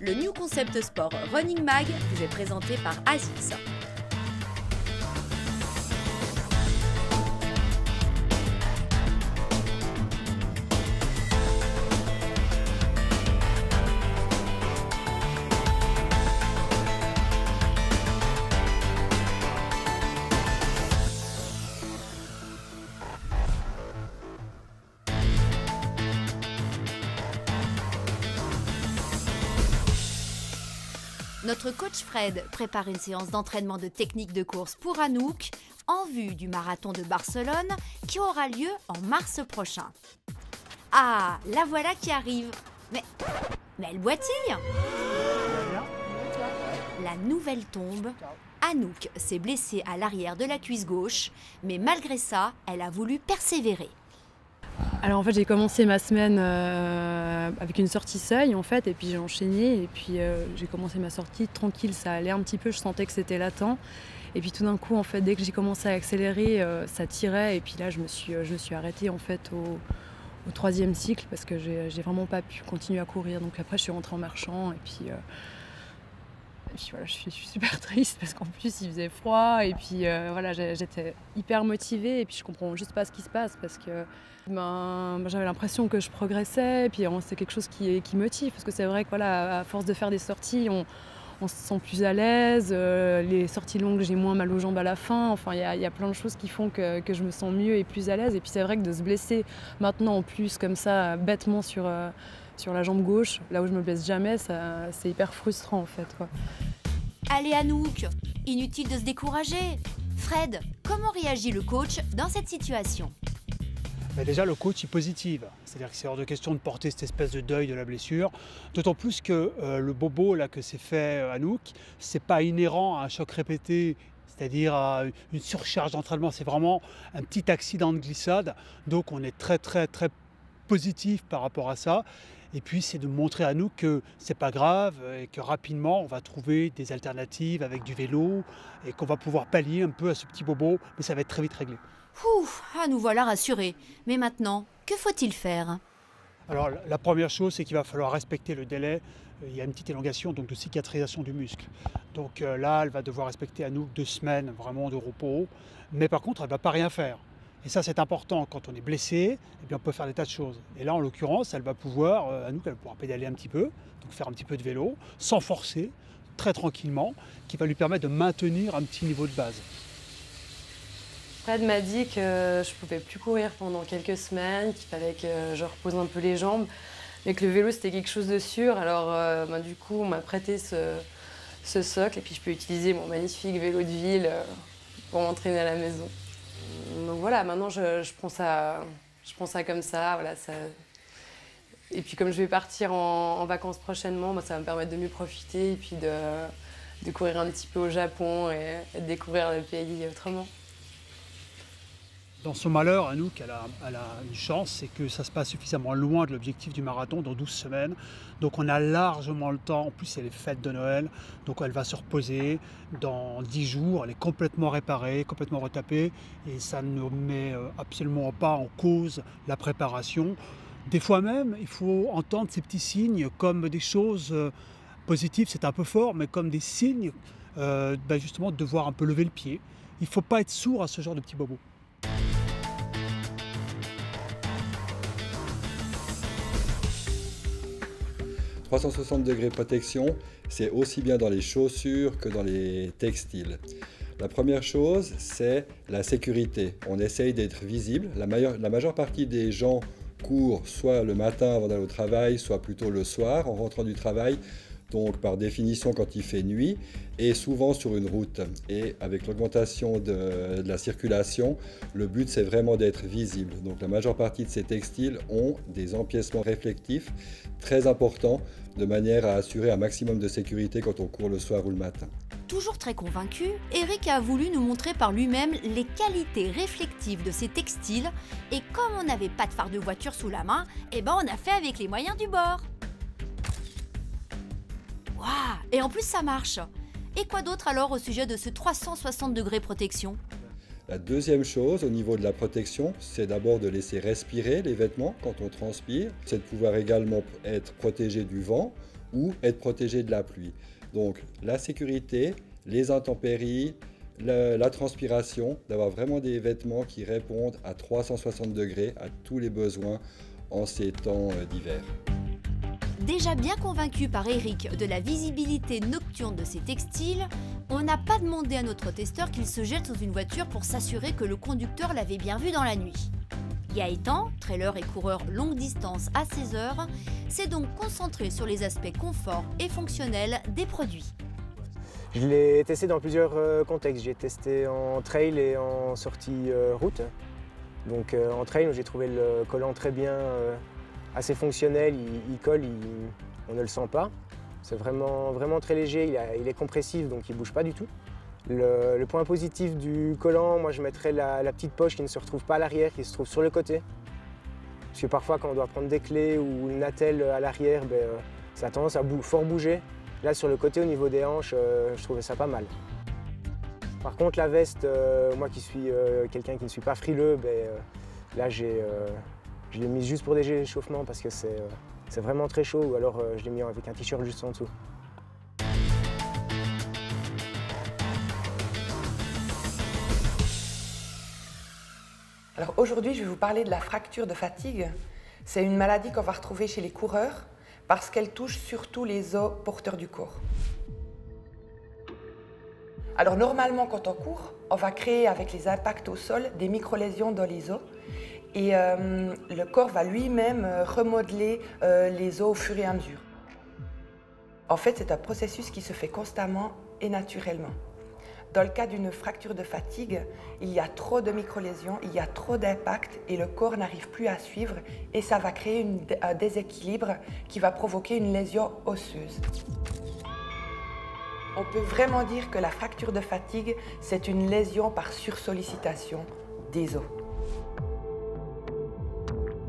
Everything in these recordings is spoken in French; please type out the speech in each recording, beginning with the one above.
Le New Concept Sport Running Mag vous est présenté par ASICS. Notre coach Fred prépare une séance d'entraînement de technique de course pour Anouk en vue du marathon de Barcelone qui aura lieu en mars prochain. Ah, la voilà qui arrive. Mais elle boitille. La nouvelle tombe. Anouk s'est blessée à l'arrière de la cuisse gauche, mais malgré ça, elle a voulu persévérer. Alors en fait j'ai commencé ma semaine avec une sortie seuil en fait et puis j'ai enchaîné et puis j'ai commencé ma sortie tranquille, ça allait un petit peu, je sentais que c'était latent et puis tout d'un coup en fait dès que j'ai commencé à accélérer ça tirait et puis là je me suis arrêtée en fait au troisième cycle parce que j'ai vraiment pas pu continuer à courir, donc après je suis rentrée en marchant et puis voilà, je suis super triste parce qu'en plus il faisait froid et puis voilà, j'étais hyper motivée et puis je comprends juste pas ce qui se passe parce que j'avais l'impression que je progressais et puis c'est quelque chose qui motive parce que c'est vrai que voilà, à force de faire des sorties on se sent plus à l'aise, les sorties longues j'ai moins mal aux jambes à la fin, enfin il y a plein de choses qui font que je me sens mieux et plus à l'aise et puis c'est vrai que de se blesser maintenant en plus comme ça bêtement sur la jambe gauche, là où je me blesse jamais, c'est hyper frustrant en fait, quoi. Allez Anouk, inutile de se décourager. Fred, comment réagit le coach dans cette situation? Déjà le coach est positif, c'est-à-dire que c'est hors de question de porter cette espèce de deuil de la blessure, d'autant plus que le bobo là, que s'est fait Anouk, c'est pas inhérent à un choc répété, c'est-à-dire à une surcharge d'entraînement, c'est vraiment un petit accident de glissade, donc on est très positif par rapport à ça. Et puis c'est de montrer à nous que c'est pas grave et que rapidement on va trouver des alternatives avec du vélo et qu'on va pouvoir pallier un peu à ce petit bobo, mais ça va être très vite réglé. Nous voilà rassurés. Mais maintenant, que faut-il faire? Alors la première chose, c'est qu'il va falloir respecter le délai. Il y a une petite élongation donc, de cicatrisation du muscle. Donc là, elle va devoir respecter à nous 2 semaines vraiment de repos. Mais par contre, elle ne va pas rien faire. Et ça, c'est important. Quand on est blessé, eh bien, on peut faire des tas de choses. Et là, en l'occurrence, elle va pouvoir, Anouk, elle pourra pédaler un petit peu, donc faire un petit peu de vélo, sans forcer, très tranquillement, qui va lui permettre de maintenir un petit niveau de base. Fred m'a dit que je pouvais plus courir pendant quelques semaines, qu'il fallait que je repose un peu les jambes, mais que le vélo c'était quelque chose de sûr. Alors du coup, on m'a prêté ce socle et puis je peux utiliser mon magnifique vélo de ville pour m'entraîner à la maison. Donc voilà, maintenant je prends ça comme ça, voilà, ça. Et puis comme je vais partir en vacances prochainement, ça va me permettre de mieux profiter et puis de courir un petit peu au Japon et de découvrir le pays autrement. Dans son malheur, Anouk, elle a une chance, c'est que ça se passe suffisamment loin de l'objectif du marathon, dans 12 semaines. Donc on a largement le temps, en plus c'est les fêtes de Noël, donc elle va se reposer dans 10 jours, elle est complètement réparée, complètement retapée, et ça ne met absolument pas en cause la préparation. Des fois même, il faut entendre ces petits signes comme des choses positives, c'est un peu fort, mais comme des signes justement de devoir un peu lever le pied. Il ne faut pas être sourd à ce genre de petits bobos. « 360 degrés protection », c'est aussi bien dans les chaussures que dans les textiles. La première chose, c'est la sécurité. On essaye d'être visible. La majeure partie des gens courent soit le matin avant d'aller au travail, soit plutôt le soir en rentrant du travail. Donc par définition quand il fait nuit, et souvent sur une route. Et avec l'augmentation de la circulation, le but c'est vraiment d'être visible. Donc la majeure partie de ces textiles ont des empiècements réflectifs très importants, de manière à assurer un maximum de sécurité quand on court le soir ou le matin. Toujours très convaincu, Eric a voulu nous montrer par lui-même les qualités réflectives de ces textiles, et comme on n'avait pas de phare de voiture sous la main, on a fait avec les moyens du bord. Waouh! Et en plus ça marche. Et quoi d'autre alors au sujet de ce 360 degrés protection? La deuxième chose au niveau de la protection, c'est d'abord de laisser respirer les vêtements quand on transpire. C'est de pouvoir également être protégé du vent. ou être protégé de la pluie. Donc la sécurité, les intempéries, la transpiration, d'avoir vraiment des vêtements qui répondent à 360 degrés à tous les besoins en ces temps d'hiver. Déjà bien convaincu par Eric de la visibilité nocturne de ces textiles, on n'a pas demandé à notre testeur qu'il se jette sous une voiture pour s'assurer que le conducteur l'avait bien vu dans la nuit. Gaëtan, trailer et coureur longue distance à 16 heures, s'est donc concentré sur les aspects confort et fonctionnels des produits. Je l'ai testé dans plusieurs contextes. J'ai testé en trail et en sortie route. Donc en trail, j'ai trouvé le collant très bien, assez fonctionnel, il colle, on ne le sent pas. C'est vraiment très léger, il est compressif, donc il ne bouge pas du tout. Le point positif du collant, moi je mettrais la petite poche qui ne se retrouve pas à l'arrière, qui se trouve sur le côté. Parce que parfois quand on doit prendre des clés ou une attelle à l'arrière, ça a tendance à fort bouger. Là sur le côté au niveau des hanches, je trouvais ça pas mal. Par contre la veste, moi qui suis quelqu'un qui ne suis pas frileux, là je l'ai mise juste pour des échauffements parce que c'est vraiment très chaud, ou alors je l'ai mis avec un t-shirt juste en dessous. Alors aujourd'hui, je vais vous parler de la fracture de fatigue. C'est une maladie qu'on va retrouver chez les coureurs parce qu'elle touche surtout les os porteurs du corps. Alors normalement, quand on court, on va créer avec les impacts au sol des micro-lésions dans les os et le corps va lui-même remodeler les os au fur et à mesure. En fait, c'est un processus qui se fait constamment et naturellement. Dans le cas d'une fracture de fatigue, il y a trop de micro-lésions, il y a trop d'impact et le corps n'arrive plus à suivre et ça va créer un déséquilibre qui va provoquer une lésion osseuse. On peut vraiment dire que la fracture de fatigue, c'est une lésion par sursollicitation des os.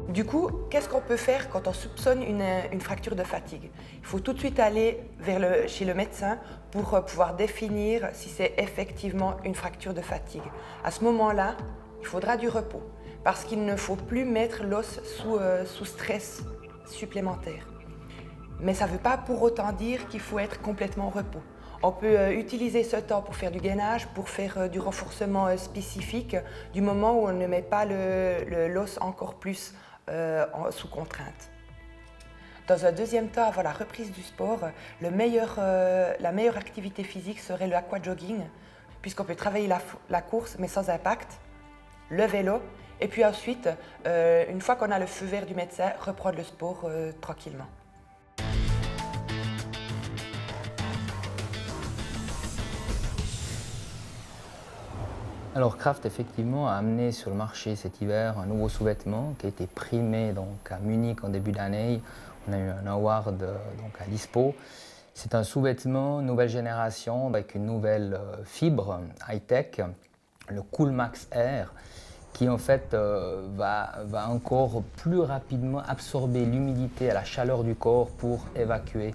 Du coup, qu'est-ce qu'on peut faire quand on soupçonne une fracture de fatigue? Il faut tout de suite aller chez le médecin pour pouvoir définir si c'est effectivement une fracture de fatigue. À ce moment-là, il faudra du repos parce qu'il ne faut plus mettre l'os sous stress supplémentaire. Mais ça ne veut pas pour autant dire qu'il faut être complètement au repos. On peut utiliser ce temps pour faire du gainage, pour faire du renforcement spécifique, du moment où on ne met pas l'os encore plus sous contrainte. Dans un deuxième temps, avant la reprise du sport, la meilleure activité physique serait le aquajogging, puisqu'on peut travailler la course mais sans impact, le vélo, et puis ensuite, une fois qu'on a le feu vert du médecin, reprendre le sport tranquillement. Alors Craft effectivement a amené sur le marché cet hiver un nouveau sous-vêtement qui a été primé donc, à Munich en début d'année. On a eu un award donc, à l'ISPO. C'est un sous-vêtement nouvelle génération avec une nouvelle fibre high-tech, le Coolmax Air, qui en fait va encore plus rapidement absorber l'humidité et la chaleur du corps pour évacuer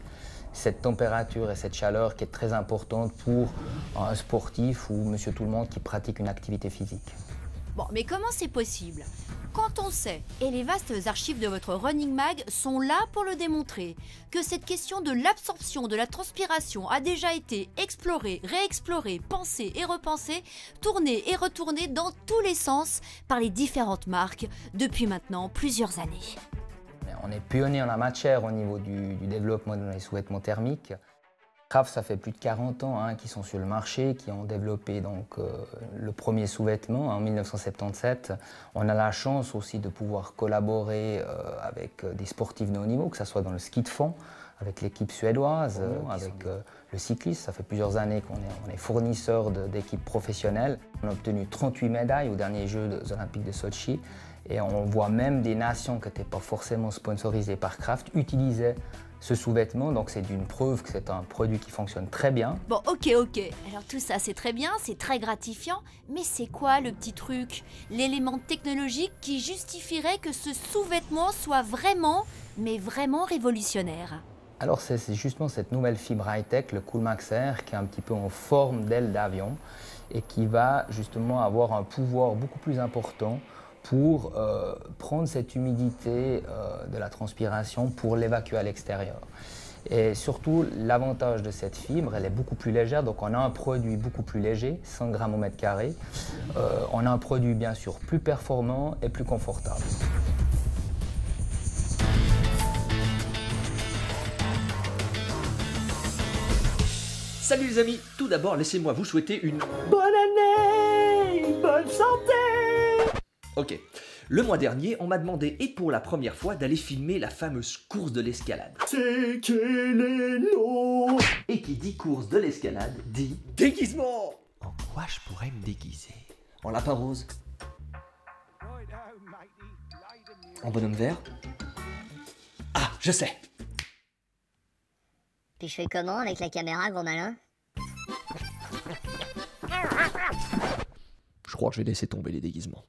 cette température et cette chaleur qui est très importante pour un sportif ou monsieur tout le monde qui pratique une activité physique. Bon, mais comment c'est possible? Quand on sait, et les vastes archives de votre Running Mag sont là pour le démontrer, que cette question de l'absorption de la transpiration a déjà été explorée, réexplorée, pensée et repensée, tournée et retournée dans tous les sens par les différentes marques depuis maintenant plusieurs années. On est pionnier en la matière au niveau du développement des sous-vêtements thermiques. Craft, ça fait plus de 40 ans qu'ils sont sur le marché, qui ont développé donc, le premier sous-vêtement en 1977. On a la chance aussi de pouvoir collaborer avec des sportifs de haut niveau, que ce soit dans le ski de fond, avec l'équipe suédoise, avec le cyclisme. Ça fait plusieurs années qu'on est fournisseur d'équipes professionnelles. On a obtenu 38 médailles aux derniers Jeux olympiques de Sochi. Et on voit même des nations qui n'étaient pas forcément sponsorisées par Craft utiliser ce sous-vêtement. Donc c'est une preuve que c'est un produit qui fonctionne très bien. Bon, ok. Alors tout ça c'est très bien, c'est très gratifiant. Mais c'est quoi le petit truc? L'élément technologique qui justifierait que ce sous-vêtement soit vraiment, mais vraiment révolutionnaire? Alors c'est justement cette nouvelle fibre high-tech, le Coolmax Air, qui est un petit peu en forme d'aile d'avion et qui va justement avoir un pouvoir beaucoup plus important pour prendre cette humidité de la transpiration pour l'évacuer à l'extérieur. Et surtout, l'avantage de cette fibre, elle est beaucoup plus légère, donc on a un produit beaucoup plus léger, 100 grammes au mètre carré. On a un produit bien sûr plus performant et plus confortable. Salut les amis, tout d'abord laissez-moi vous souhaiter une bonne année, bonne santé. Ok, le mois dernier on m'a demandé et pour la première fois d'aller filmer la fameuse course de l'escalade. C'est quel est nom? Et qui dit course de l'escalade dit déguisement. En quoi je pourrais me déguiser? En lapin rose? En bonhomme vert? Ah, je sais. Puis je fais comment avec la caméra, gros malin? Je crois que je vais laisser tomber les déguisements.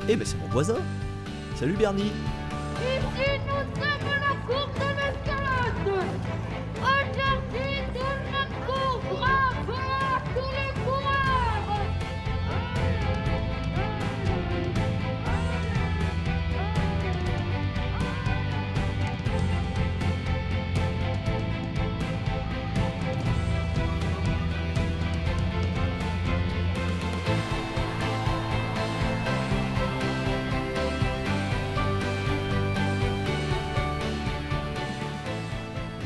Eh ben c'est mon voisin. Salut Bernie. Ici nous sommes à la course de l'escalade. Aujourd'hui tout le monde court, bravo à tous les coureurs.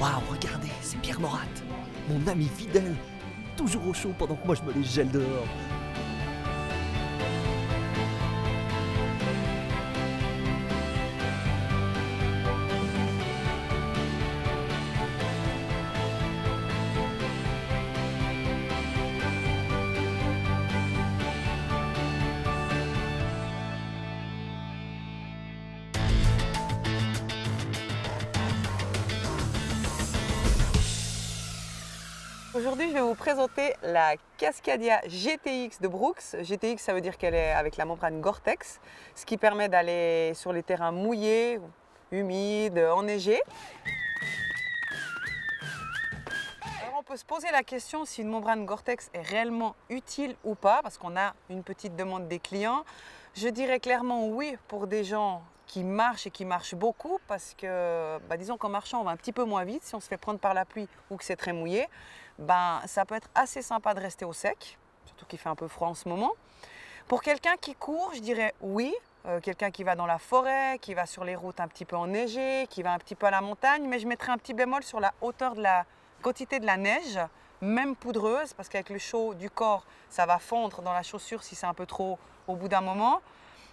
Waouh, regardez, c'est Pierre Morat, mon ami fidèle, toujours au chaud pendant que moi je me les gèle dehors. Aujourd'hui, je vais vous présenter la Cascadia GTX de Brooks. GTX, ça veut dire qu'elle est avec la membrane Gore-Tex, ce qui permet d'aller sur les terrains mouillés, humides, enneigés. Alors, on peut se poser la question si une membrane Gore-Tex est réellement utile ou pas, parce qu'on a une petite demande des clients. Je dirais clairement oui pour des gens qui marchent et qui marchent beaucoup, parce que, disons qu'en marchant, on va un petit peu moins vite. Si on se fait prendre par la pluie ou que c'est très mouillé, ça peut être assez sympa de rester au sec, surtout qu'il fait un peu froid en ce moment. Pour quelqu'un qui court, je dirais oui. Quelqu'un qui va dans la forêt, qui va sur les routes un petit peu enneigées, qui va un petit peu à la montagne, mais je mettrai un petit bémol sur la hauteur de la quantité de la neige, même poudreuse, parce qu'avec le chaud du corps, ça va fondre dans la chaussure si c'est un peu trop au bout d'un moment.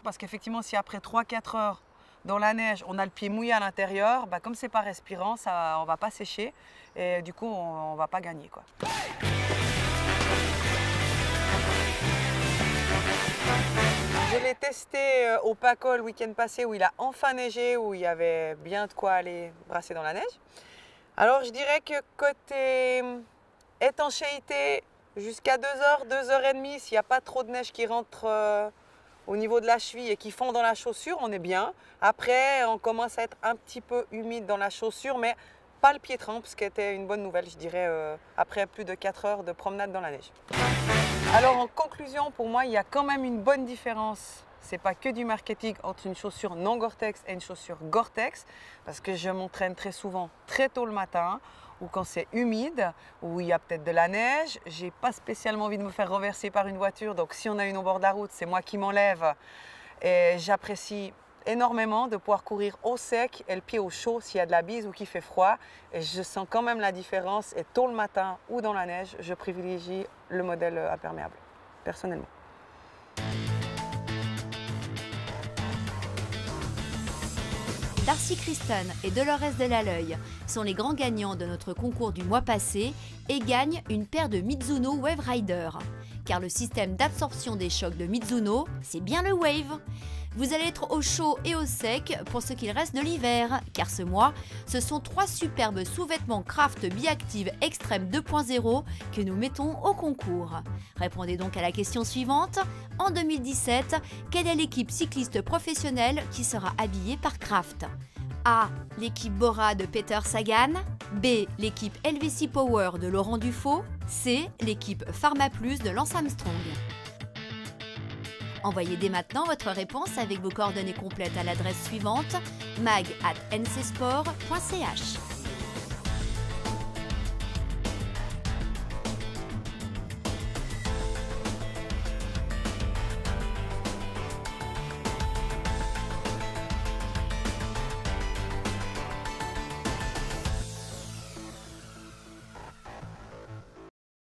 Parce qu'effectivement, si après 3-4 heures dans la neige, on a le pied mouillé à l'intérieur, comme c'est pas respirant, on ne va pas sécher et du coup, on ne va pas gagner, quoi. Je l'ai testé au PACO le week-end passé où il a enfin neigé, où il y avait bien de quoi aller brasser dans la neige. Alors, je dirais que côté étanchéité, jusqu'à 2 heures, 2 heures et demie, s'il n'y a pas trop de neige qui rentre au niveau de la cheville et qui fond dans la chaussure, on est bien. Après, on commence à être un petit peu humide dans la chaussure, mais pas le pied trempe, ce qui était une bonne nouvelle, je dirais, après plus de 4 heures de promenade dans la neige. Alors, en conclusion, pour moi, il y a quand même une bonne différence. C'est pas que du marketing entre une chaussure non Gore-Tex et une chaussure Gore-Tex, parce que je m'entraîne très souvent très tôt le matin, ou quand c'est humide, où il y a peut-être de la neige. J'ai pas spécialement envie de me faire renverser par une voiture, donc si on a une au bord de la route, c'est moi qui m'enlève. Et j'apprécie énormément de pouvoir courir au sec et le pied au chaud s'il y a de la bise ou qu'il fait froid. Et je sens quand même la différence. Et tôt le matin ou dans la neige, je privilégie le modèle imperméable, personnellement. Darcy Kristen et Dolores Delaleuil sont les grands gagnants de notre concours du mois passé et gagnent une paire de Mizuno Wave Rider. Car le système d'absorption des chocs de Mizuno, c'est bien le Wave. Vous allez être au chaud et au sec pour ce qu'il reste de l'hiver, car ce mois, ce sont 3 superbes sous-vêtements Craft Biactive Extreme 2.0 que nous mettons au concours. Répondez donc à la question suivante. En 2017, quelle est l'équipe cycliste professionnelle qui sera habillée par Craft? A. L'équipe Bora de Peter Sagan. B, l'équipe LVC Power de Laurent Dufaux. C, l'équipe Pharma Plus de Lance Armstrong. Envoyez dès maintenant votre réponse avec vos coordonnées complètes à l'adresse suivante mag@ncsport.ch.